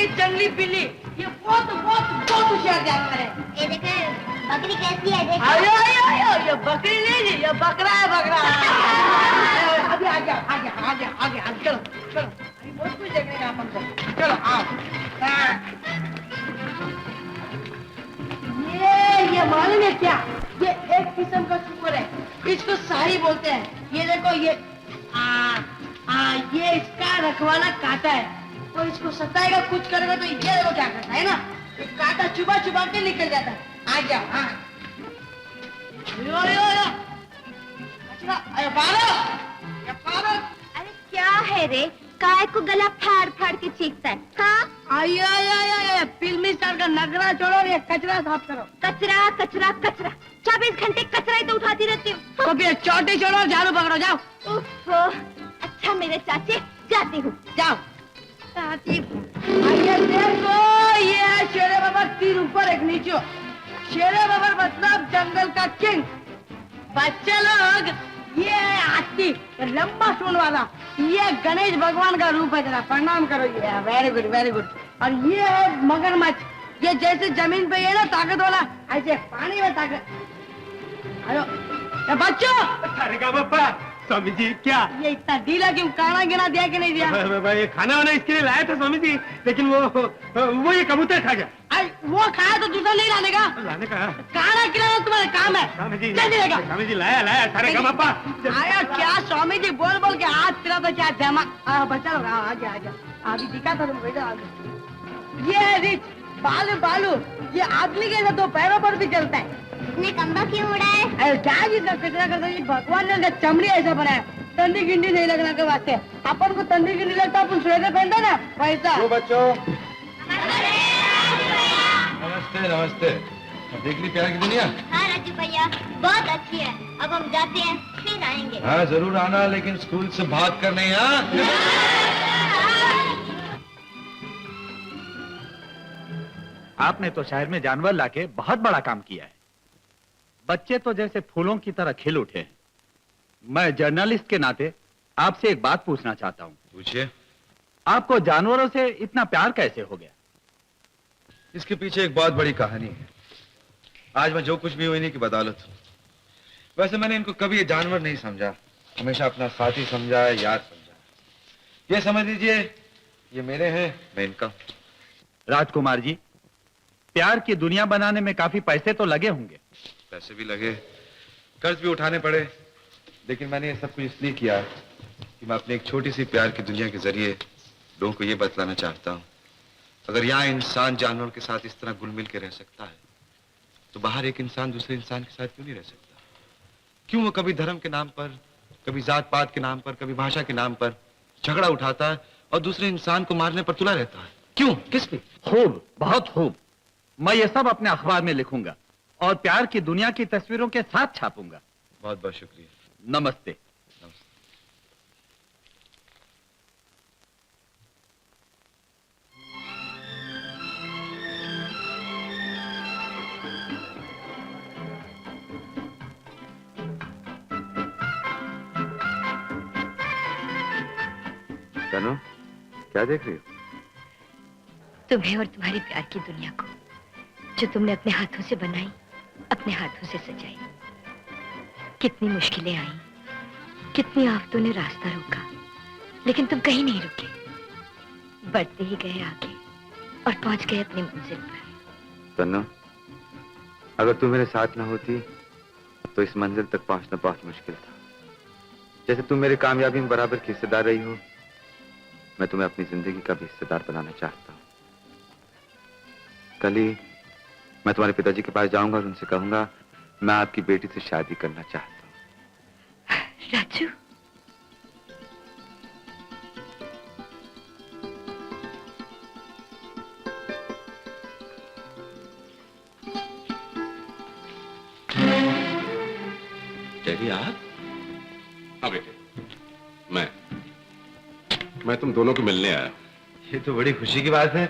की जंगली बिल्ली, ये बहुत बहुत बहुत होशियार जानवर है। ये देखे बकरी कैसी है, देखो। आयो आयो आयो, ये बकरी नहीं जी, ये बकरा है, बकरा। अभी आ गया, आ गया, आ गया, आ गया, चलो चलो, अभी बहुत कुछ देखने का अपन को, चलो आओ। ये मालूम है क्या, ये एक किस्म का सुअर है, इसको शाही बोलते हैं। ये देखो ये ये इसका रखवाला काटा है, तो इसको सताएगा कुछ करेगा तो ये देखो क्या करता है ना, ये काटा चुबा चुबा के निकल जाता है। आ जाओ, हाँ यो यो यो, अच्छा अरे पारो, ये पारो। अरे क्या है रे, काय को गला फाड़ फाड़ के चीखता है? हाँ आया आया आया, फिल्मी स्टार का नगरा छोड़ो और ये कचरा साफ करो। कचरा कचरा कचरा, 24 घंटे कचरा ही तो उठाती रहती हूँ। तो फिर चौटी छोड़ो और झाड़ू पकड़ो, जाओ। अच्छा मेरे चाचे, जाती हूँ। जाओ। आइए देखो, ये है शेरे बाबा, 3 ऊपर 1 नीचे। शेरे बाबा मतलब जंगल का किंग। बच्चे लोग, ये है हाथी, लंबा सूंड वाला, ये गणेश भगवान का रूप है, जरा प्रणाम करो। ये वेरी गुड वेरी गुड। और ये है मगरमच्छ, ये जैसे जमीन पे ये ना ताकत वाला, ऐसे पानी में ताकत। हेलो बच्चों, अरे का पापा, स्वामी जी क्या ये इतना ढीला क्यों, खाना गिना दिया कि नहीं दिया? ये खाना वाना इसके लिए लाया था स्वामी जी, लेकिन वो ये कबूतर खा गया। वो खाया तो दूसरा नहीं लाने का। लाने का खाना खिलाना तुम्हारा काम है। स्वामी जी, स्वामी जी लाया लाया, सारे का पापा आया क्या स्वामी जी, बोल बोल के हाथ फिरा तो क्या धमा। बच्चा लोग आगे आगे, अभी दिखा था तुम, बेटा आगे। ये है रिच बालू, बालू ये आदमी के साथ 2 पैरों पर भी चलता है। इसने कंबा क्यों उड़ा है? अरे क्या जितना कचरा करता है, भगवान ने उनका चमड़ी ऐसा बनाया, तंदी गिंडी नहीं लगना के वास्ते। अपन को तंदी गिंडी लगता, अपन स्वेटर पहनता ना वैसा। बच्चों नमस्ते नमस्ते, देख ली प्यार की दुनिया? हाँ राजू भैया, बहुत अच्छी है। अब हम जाते हैं, फिर आएंगे। हाँ जरूर आना, लेकिन स्कूल से भाग कर नहीं। आपने तो शहर में जानवर लाके बहुत बड़ा काम किया है। बच्चे तो जैसे फूलों की तरह खिल उठे हैं। मैं जर्नलिस्ट के नाते आपसे एक बात पूछना चाहता हूँ। पूछिए। आपको जानवरों से इतना प्यार कैसे हो गया? इसके पीछे एक बहुत बड़ी कहानी है। आज मैं जो कुछ भी हूं इन्हीं की बदौलत हूँ। वैसे मैंने इनको कभी ये जानवर नहीं समझा, हमेशा अपना साथी समझा, यार समझा। ये समझ लीजिए ये मेरे हैं, मैं इनका। राजकुमार जी, प्यार की दुनिया बनाने में काफी पैसे तो लगे होंगे। पैसे भी लगे, कर्ज भी उठाने पड़े, लेकिन मैंने ये सब कुछ इसलिए किया कि मैं अपनी एक छोटी सी प्यार की दुनिया के जरिए लोगों को ये बतलाना चाहता हूँ, अगर यहाँ इंसान जानवरों के साथ इस तरह घुल मिल के रह सकता है, तो बाहर एक इंसान दूसरे इंसान के साथ क्यों नहीं रह सकता? क्यों वो कभी धर्म के नाम पर, कभी जात पात के नाम पर, कभी भाषा के नाम पर झगड़ा उठाता है और दूसरे इंसान को मारने पर तुला रहता है? क्यों, किस पे? खूब, बहुत खूब। मैं ये सब अपने अखबार में लिखूंगा और प्यार की दुनिया की तस्वीरों के साथ छापूंगा। बहुत बहुत शुक्रिया। नमस्ते। तनु, क्या देख रही हो? तुम्हें और तुम्हारी प्यार की दुनिया को, जो तुमने अपने हाथों से बनाई, अपने हाथों से सजाई। कितनी मुश्किलें आई, कितनी आफतों ने रास्ता रोका, लेकिन तुम कहीं नहीं रुके। बढ़ते ही गए आगे और पहुंच गए अपनी मंजिल पर। तनु, अगर तुम मेरे साथ न होती तो इस मंजिल तक पहुंचना बहुत मुश्किल था। जैसे तुम मेरी कामयाबी में बराबर की हिस्सेदार रही हो, मैं तुम्हें अपनी जिंदगी का भी हिस्सेदार बनाना चाहता हूँ। कल ही मैं तुम्हारे पिताजी के पास जाऊंगा और उनसे कहूंगा मैं आपकी बेटी से शादी करना चाहता हूँ। राजू, डैडी आप? हाँ बेटे, मैं तुम दोनों को मिलने आया। ये तो बड़ी खुशी की बात है।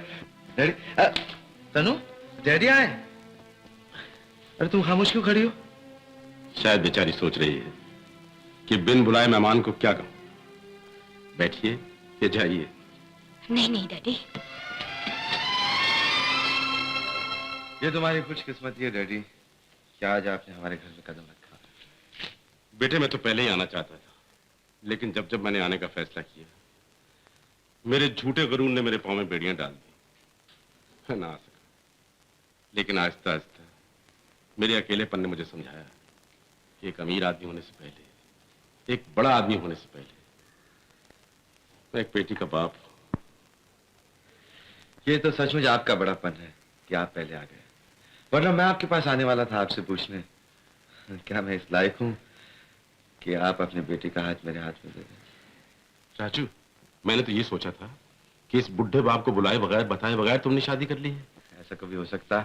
डैडी, तनु, डैडी आए। अरे तुम खामोश क्यों खड़ी हो? शायद बेचारी सोच रही है कि बिन बुलाए मेहमान को क्या कहूं। बैठिए या जाइए। नहीं नहीं डैडी, ये तुम्हारी खुशकिस्मती है डैडी कि आज आपने हमारे घर में कदम रखा। बेटे मैं तो पहले ही आना चाहता था, लेकिन जब जब मैंने आने का फैसला किया, मेरे झूठे गरूर ने मेरे पांव में बेड़ियां डाल दी। मैं ना आ सका, लेकिन आहिस्ता आहिस्ता मेरे अकेलेपन ने मुझे समझाया कि एक अमीर आदमी होने से पहले, एक बड़ा आदमी होने से पहले, मैं एक बेटी का बाप हूं। ये तो सचमुच आपका बड़ापन है कि आप पहले आ गए, वरना मैं आपके पास आने वाला था आपसे पूछने, क्या मैं इस लायक हूं कि आप अपने बेटे का हाथ मेरे हाथ में दे दें। राजू, मैंने तो ये सोचा था कि इस बुढ़े बाप को बुलाए बगैर, बताए बगैर तुमने शादी कर ली है। ऐसा कभी हो सकता?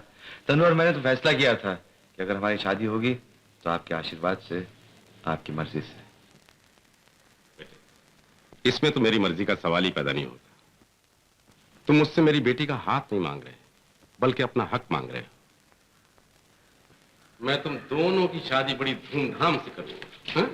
तनु और मैंने तो फैसला किया था कि अगर हमारी शादी होगी तो आपके आशीर्वाद से, आपकी मर्जी से। इसमें तो मेरी मर्जी का सवाल ही पैदा नहीं होता। तुम मुझसे मेरी बेटी का हाथ नहीं मांग रहे, बल्कि अपना हक मांग रहे हो। मैं तुम दोनों की शादी बड़ी धूमधाम से करूंगा। हाँ?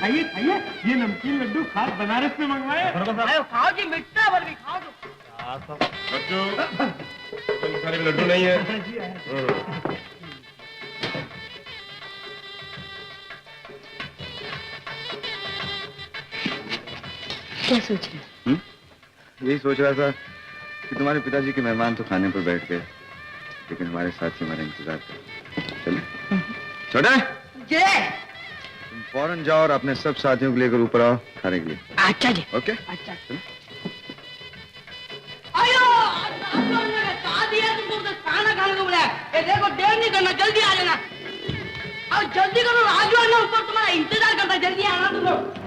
खाइए खाइए, ये नमकीन लड्डू खास बनारस से मंगवाए। खाओ जी, मिट्टा भर भी खाओ तो। सारे लड्डू नहीं है। क्या सोच रहे? यही सोच रहा था कि तुम्हारे पिताजी के मेहमान तो खाने पर बैठ गए, लेकिन हमारे साथी हमारा इंतजार कर। चले छोटे, जय तुम फौरन जाओ और अपने सब साथियों को लेकर ऊपर आओ खाने के लिए। अच्छा जी। ओके? अच्छा। आयो, कहा दिया तुमको उधर खाना खाने को बुलाया। ये देखो, देर नहीं करना, जल्दी आ जाना। और जल्दी करो, राजू आना ऊपर तुम्हारा इंतजार करता है, जल्दी आना तुम लोग।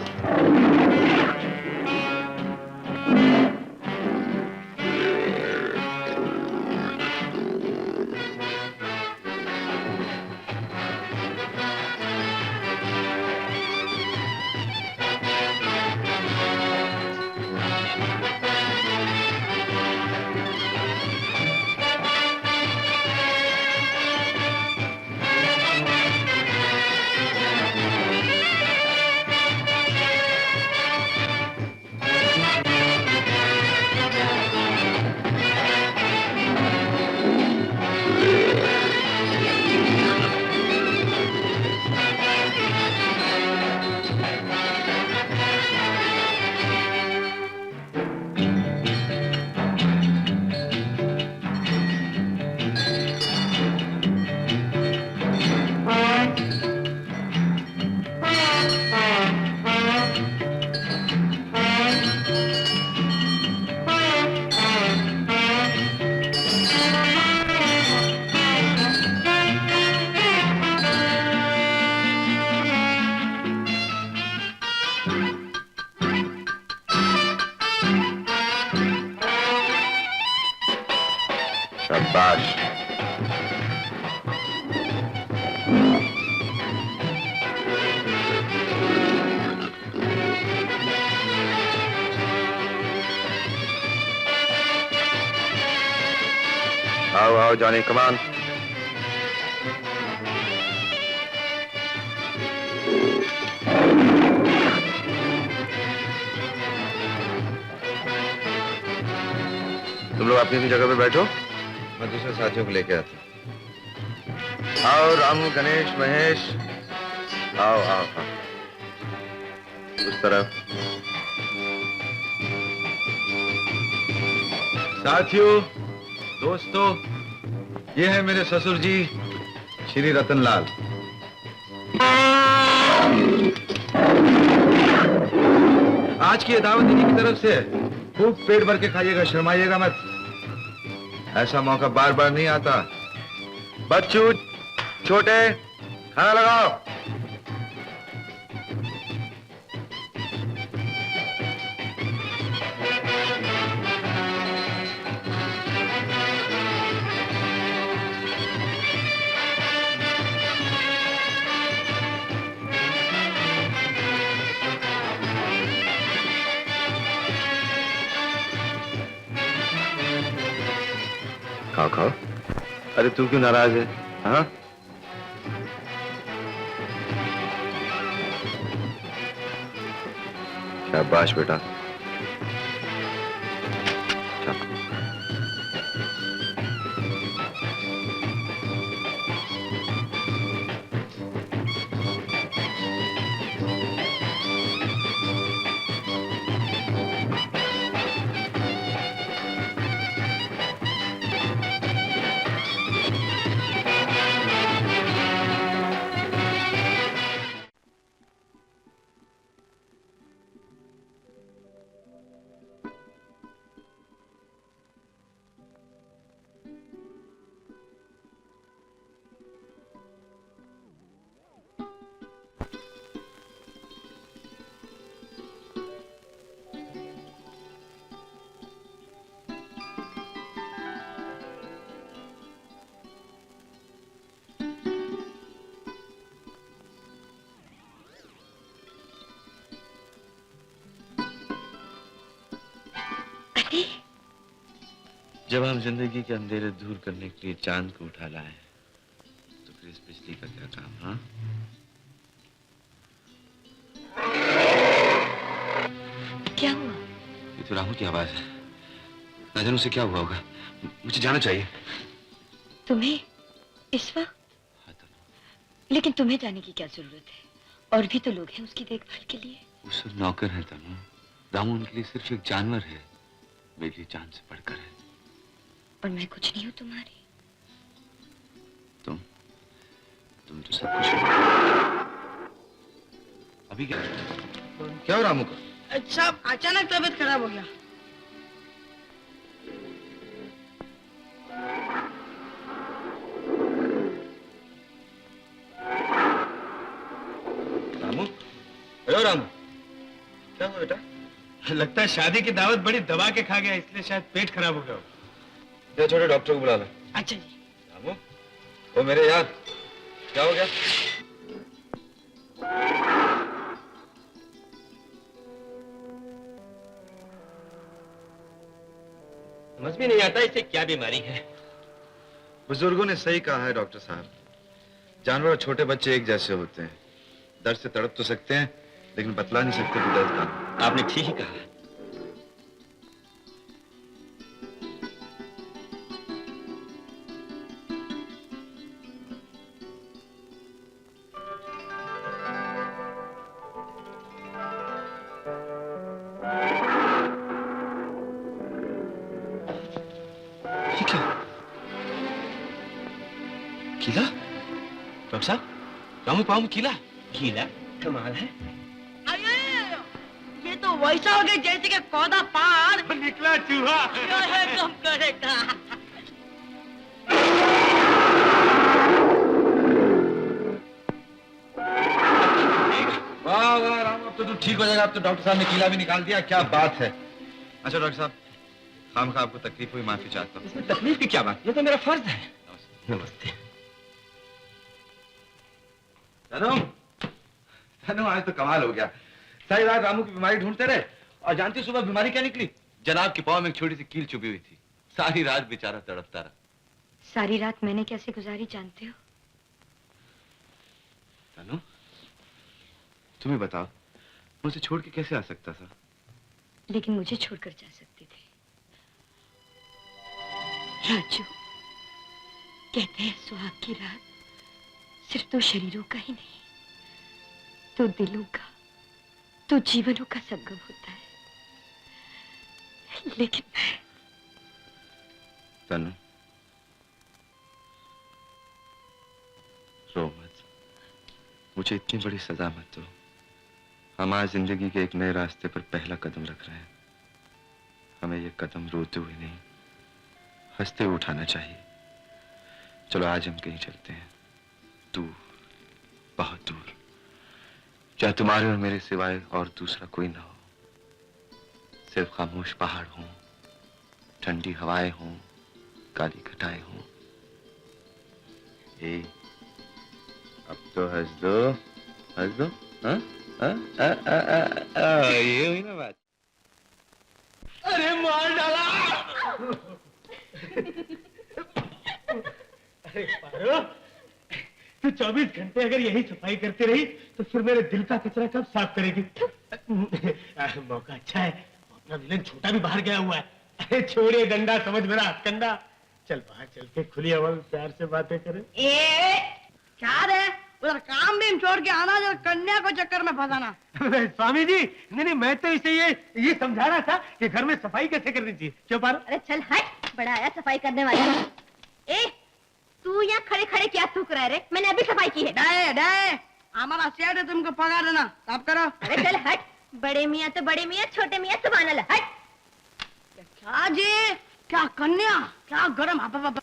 शाबाश। आओ आओ जॉनी, कमान। तुम लोग अपनी अपनी जगह पे बैठो, मैं दूसरे साथियों को लेके आता हूं। आओ रामू, गणेश, महेश, आओ आओ आओ उस तरफ। साथियों, दोस्तों, ये है मेरे ससुर जी श्री रतनलाल। आज की दावत इन्हीं की तरफ से। खूब पेट भर के खाइएगा, शर्माइएगा मत। ऐसा मौका बार बार नहीं आता। बच्चू, छोटे, खाना लगाओ। खाओ खाओ। अरे तू क्यों नाराज है? हाँ, शाबाश बेटा। जब हम जिंदगी के अंधेरे दूर करने के लिए चांद को उठा लाए तो फिर इस बिजली का क्या काम? हाँ, क्या हुआ? ये तो रामू की आवाज है। ना जाने उसे क्या हुआ होगा। मुझे जाना चाहिए। तुम्हें इस वक्त? हाँ, तो लेकिन तुम्हें जाने की क्या जरूरत है? और भी तो लोग हैं उसकी देखभाल के लिए। वो सिर्फ नौकर है तनु। रामू उनके लिए सिर्फ एक जानवर है। मेरे लिए जान से बढ़कर है। पर मैं कुछ नहीं हूँ तुम्हारी। तुम तो सब कुछ हो। अभी क्या हो रामू का? अच्छा, अचानक तबीयत खराब हो गया। रामू, अरे रामू, क्या हुआ बेटा? लगता है शादी की दावत बड़ी दबा के खा गया, इसलिए शायद पेट खराब हो गया हो। ये छोटे डॉक्टर को बुला ले। अच्छा जी। रामू, वो मेरे यार, क्या हो गया? समझ में नहीं आता इसे क्या बीमारी है। बुजुर्गों ने सही कहा है डॉक्टर साहब। जानवर और छोटे बच्चे एक जैसे होते हैं। दर्द से तड़प तो सकते हैं, लेकिन बतला नहीं सकते कि दर्द का। आपने ठीक ही कहा। कीला? डॉक्टर साहब, रामू पाँव में कीला? कीला? कमाल है। अरे, ये तो वैसा हो गया जैसे कि कौदा पार निकला चूहा। कम करेगा। वाह वाह रामू, अब तो तू ठीक हो जाएगा। अब तो डॉक्टर साहब ने कीला भी निकाल दिया। क्या बात है। अच्छा डॉक्टर साहब, खामखा आपको तकलीफ हुई, माफी चाहता हूँ। इसमें तकलीफ की क्या बात, ये तो मेरा फर्ज है। नमस्ते। तनु, आज तो कमाल हो गया। सारी रात रामू की बीमारी ढूंढते रहे और जानती सुबह बीमारी क्या निकली? जनाब के पाँव में एक छोटी सी कील चुभी हुई थी। सारी रात बेचारा तड़पता रहा। सारी रात मैंने कैसे गुजारी जानते हो? तनु, तुम्हें बताओ, मुझे छोड़ के कैसे आ सकता था? लेकिन मुझे छोड़कर जा सकते थे। राजू, कहते हैं सुहाग की रात सिर्फ तो शरीरों का ही नहीं, तो दिलों का, तो जीवनों का संगम होता है। लेकिन मैं... तनु, रो मत। मुझे इतनी बड़ी सजा मत दो। हम आज जिंदगी के एक नए रास्ते पर पहला कदम रख रहे हैं। हमें ये कदम रोते हुए नहीं, हंसते हुए उठाना चाहिए। चलो आज हम कहीं चलते हैं, दूर, बहुत दूर, जहाँ तुम्हारे और मेरे सिवाय और दूसरा कोई ना हो। सिर्फ खामोश पहाड़ हों, ठंडी हवाएं हों, काली घटाएं हों। ए, अब तो हंस दो, हंस दो। हाँ? ये हुई ना बात। अरे मार डाला। अरे पारो, तू 24 घंटे अगर यही सफाई करती रही तो फिर मेरे दिल का कचरा कब साफ करेगी? मौका अच्छा है, अपना विलन छोटा भी बाहर गया हुआ है। अरे छोड़िए डंडा, समझ मेरा हथकंडा। चल बाहर चल के खुली हवा में प्यार से बातें करें। क्या रे, उधर काम भी छोड़ के आना, जरा कन्या को चक्कर में फंसाना। स्वामी जी, नहीं मैं तो इसे ये समझा रहा था कि घर में सफाई कैसे करनी चाहिए। क्यों पारो? अरे चल हट, बड़ा आया सफाई करने वाला। ए, तू यहाँ खड़े खड़े क्या थूक रहा है रे? मैंने अभी सफाई की है। डे, हमारा सेठ है, तुमको पगार देना, साफ करो। अरे चल हट, बड़े मियाँ तो बड़े मियाँ, छोटे मियाँ सुभान अल्लाह। हट। क्या जी, क्या कन्या, क्या गरम हवा।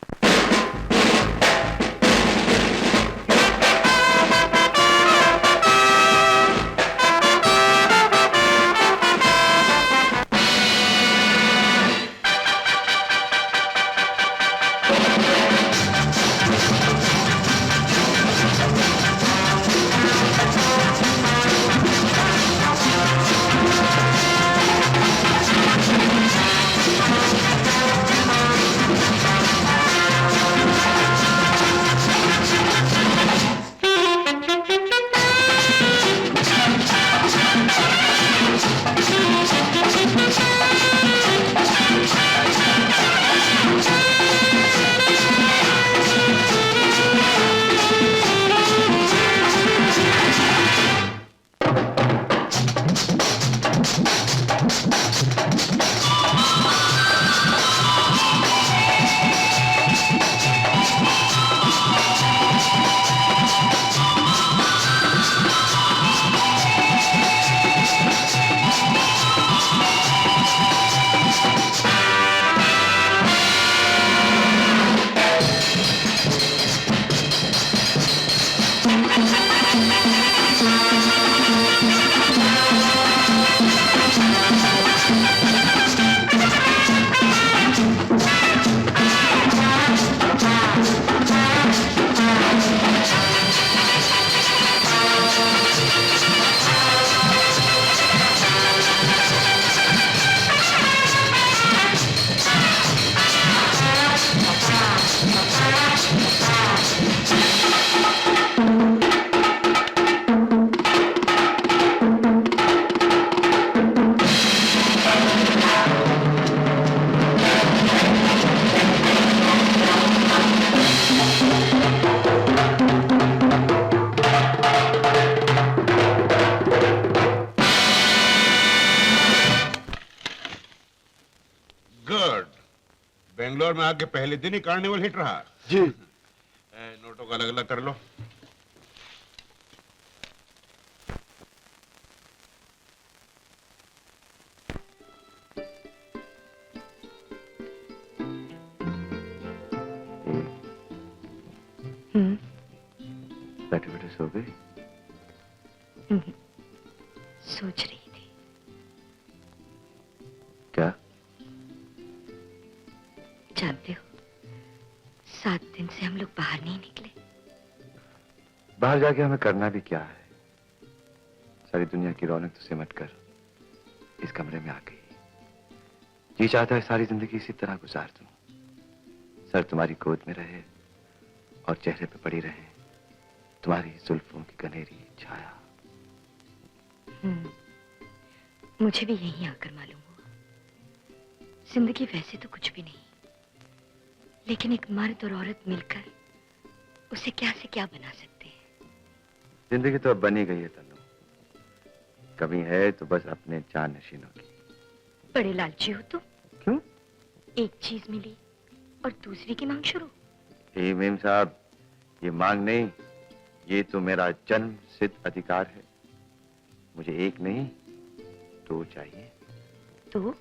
बेंगलोर में आके पहले दिन ही कार्निवल हिट रहा जी। नोटों को अलग अलग कर लो। बैठे बैठे सो गई? सोच रही थी। क्या? जानते हो, 7 दिन से हम लोग बाहर नहीं निकले। बाहर जाके हमें करना भी क्या है? सारी दुनिया की रौनक तो सिमट कर इस कमरे में आ गई। जी चाहता है सारी जिंदगी इसी तरह गुजार दूं। सर तुम्हारी गोद में रहे और चेहरे पे पड़ी रहे तुम्हारी जुल्फों की गनेरी छाया। मुझे भी यहीं आकर मालूम हुआ, जिंदगी वैसे तो कुछ भी नहीं, लेकिन एक मर्द और औरत मिलकर उसे क्या से क्या बना सकते हैं। जिंदगी तो अब बनी गई है तन्नू, कमी है तो बस अपने जान नशीनों की। बड़े लालची हो तुम। क्यों? एक चीज मिली और दूसरी की मांग शुरू। मेम साहब, ये मांग नहीं, ये तो मेरा जन्म सिद्ध अधिकार है। मुझे एक नहीं 2 चाहिए। तो?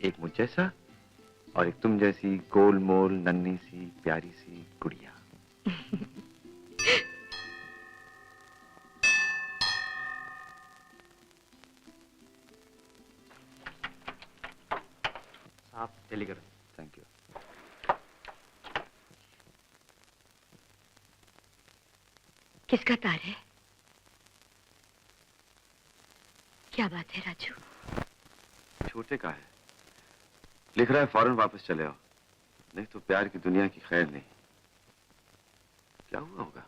एक मुझ जैसा और एक तुम जैसी गोलमोल नन्ही सी प्यारी सी गुड़िया। साहब टेलीग्राम। Thank you. किसका तार है? क्या बात है राजू? छोटे का है, लिख रहा है फौरन वापस चले आओ। नहीं तो प्यार की दुनिया की खैर नहीं। क्या हुआ होगा?